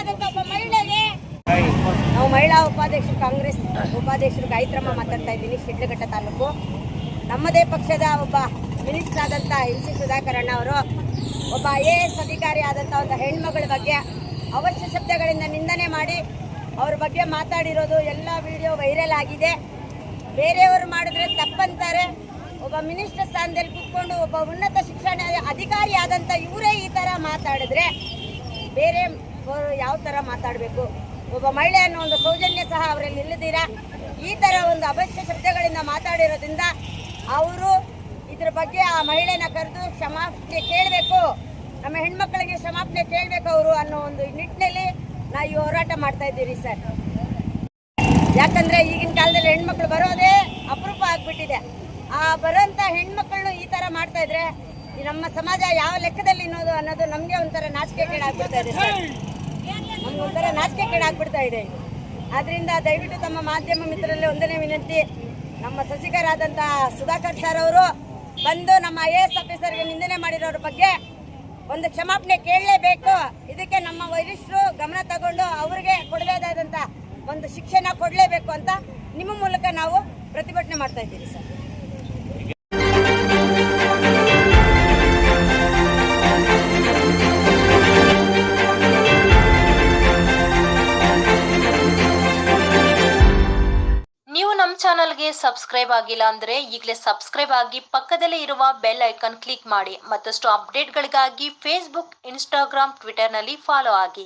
ಆದಂತ ಒಬ್ಬ ಮಹಿಳೆಗೆ ನಾವು ಮಹಿಳಾ ಉಪಾಧ್ಯಕ್ಷರು ಕಾಂಗ್ರೆಸ್ ಉಪಾಧ್ಯಕ್ಷರು ಗಾಯತ್ರಮ್ಮ ಮಾತಾಡ್ತಾ ಇದ್ದೀನಿ. ಶಿಡ್ಲಘಟ್ಟ ತಾಲೂಕು. ನಮ್ಮದೇ ಪಕ್ಷದ ಒಬ್ಬ ಮಿನಿಸ್ಟರ್ ಆದಂಥ ಎನ್.ಸಿ. ಸುಧಾಕರ್ ಅಣ್ಣ ಅವರು ಒಬ್ಬ IAS ಅಧಿಕಾರಿ ಆದಂಥ ಒಂದು ಹೆಣ್ಮಗಳ ಬಗ್ಗೆ ಅವಶ್ಯ ಶಬ್ದಗಳಿಂದ ನಿಂದನೆ ಮಾಡಿ ಅವ್ರ ಬಗ್ಗೆ ಮಾತಾಡಿರೋದು ಎಲ್ಲ ವಿಡಿಯೋ ವೈರಲ್ ಆಗಿದೆ. ಬೇರೆಯವರು ಮಾಡಿದ್ರೆ ತಪ್ಪಂತಾರೆ. ಒಬ್ಬ ಮಿನಿಸ್ಟರ್ ಸ್ಥಾನದಲ್ಲಿ ಕೂತ್ಕೊಂಡು ಒಬ್ಬ ಉನ್ನತ ಶಿಕ್ಷಣ ಅಧಿಕಾರಿ ಆದಂಥ ಇವರೇ ಈ ಥರ ಮಾತಾಡಿದ್ರೆ ಬೇರೆ ಯಾವ ಥರ ಮಾತಾಡಬೇಕು? ಒಬ್ಬ ಮಹಿಳೆ ಅನ್ನೋ ಒಂದು ಸೌಜನ್ಯ ಸಹ ಅವರಲ್ಲಿ ಇಲ್ಲದಿರಾ ಈ ಥರ ಒಂದು ಅವಶ್ಯ ಶಬ್ದಗಳಿಂದ ಮಾತಾಡಿರೋದ್ರಿಂದ ಅವರು ಇದ್ರ ಬಗ್ಗೆ ಆ ಮಹಿಳೆನ ಕರೆದು ಕ್ಷಮಾಪಣೆ ಕೇಳಬೇಕು, ನಮ್ಮ ಹೆಣ್ಮಕ್ಳಿಗೆ ಕ್ಷಮಾಪಣೆ ಕೇಳಬೇಕು ಅವರು ಅನ್ನೋ ಒಂದು ನಿಟ್ಟಿನಲ್ಲಿ ನಾವು ಈ ಹೋರಾಟ ಮಾಡ್ತಾ ಇದ್ದೀವಿ ಸರ್. ಯಾಕಂದರೆ ಈಗಿನ ಕಾಲದಲ್ಲಿ ಹೆಣ್ಮಕ್ಳು ಬರೋದೇ ಅಪರೂಪ ಆಗಿಬಿಟ್ಟಿದೆ. ಆ ಬರೋಂಥ ಹೆಣ್ಮಕ್ಳನ್ನು ಈ ಥರ ಮಾಡ್ತಾ ಇದ್ರೆ ನಮ್ಮ ಸಮಾಜ ಯಾವ ಲೆಕ್ಕದಲ್ಲಿ ಅನ್ನೋದು ನಮಗೆ ಒಂಥರ ನಾಚಿಕೆ ಕೇಳಾಗ್ಬಿಡ್ತಾ ಇದೆ ಸರ್. ನಮ್ಗೆ ಒಂಥರ ನಾಚಿಕೆ ಕೇಳಾಗ್ಬಿಡ್ತಾ ಇದೆ. ಆದ್ದರಿಂದ ದಯವಿಟ್ಟು ತಮ್ಮ ಮಾಧ್ಯಮ ಮಿತ್ರರಲ್ಲಿ ಒಂದನೇ ವಿನಂತಿ, ನಮ್ಮ ಸಚಿವರಾದಂಥ ಸುಧಾಕರ್ ಸರ್ ಅವರು ಬಂದು ನಮ್ಮ IAS ಆಫೀಸರ್ಗೆ ನಿಂದನೆ ಮಾಡಿರೋರ ಬಗ್ಗೆ ಒಂದು ಕ್ಷಮಾಪಣೆ ಕೇಳಲೇಬೇಕು. ಇದಕ್ಕೆ ನಮ್ಮ ವರಿಷ್ಠರು ಗಮನ ತಗೊಂಡು ಅವರಿಗೆ ಕೊಡಬೇಕಾದಂಥ ಒಂದು ಶಿಕ್ಷಣ ಕೊಡಲೇಬೇಕು ಅಂತ ನಿಮ್ಮ ಮೂಲಕ ನಾವು ಪ್ರತಿಭಟನೆ ಮಾಡ್ತಾ ಇದ್ದೀವಿ ಸರ್. ನೀವು ನಮ್ಮ ಚಾನಲ್ಗೆ ಸಬ್ಸ್ಕ್ರೈಬ್ ಆಗಿಲ್ಲ ಅಂದ್ರೆ ಈಗಲೇ ಸಬ್ಸ್ಕ್ರೈಬ್ ಆಗಿ ಪಕ್ಕದಲ್ಲೇ ಇರುವ ಬೆಲ್ ಐಕಾನ್ ಕ್ಲಿಕ್ ಮಾಡಿ. ಮತ್ತಷ್ಟು ಅಪ್ಡೇಟ್ಗಳಿಗಾಗಿ ಫೇಸ್ಬುಕ್, ಇನ್ಸ್ಟಾಗ್ರಾಮ್, ಟ್ವಿಟರ್ನಲ್ಲಿ ಫಾಲೋ ಆಗಿ.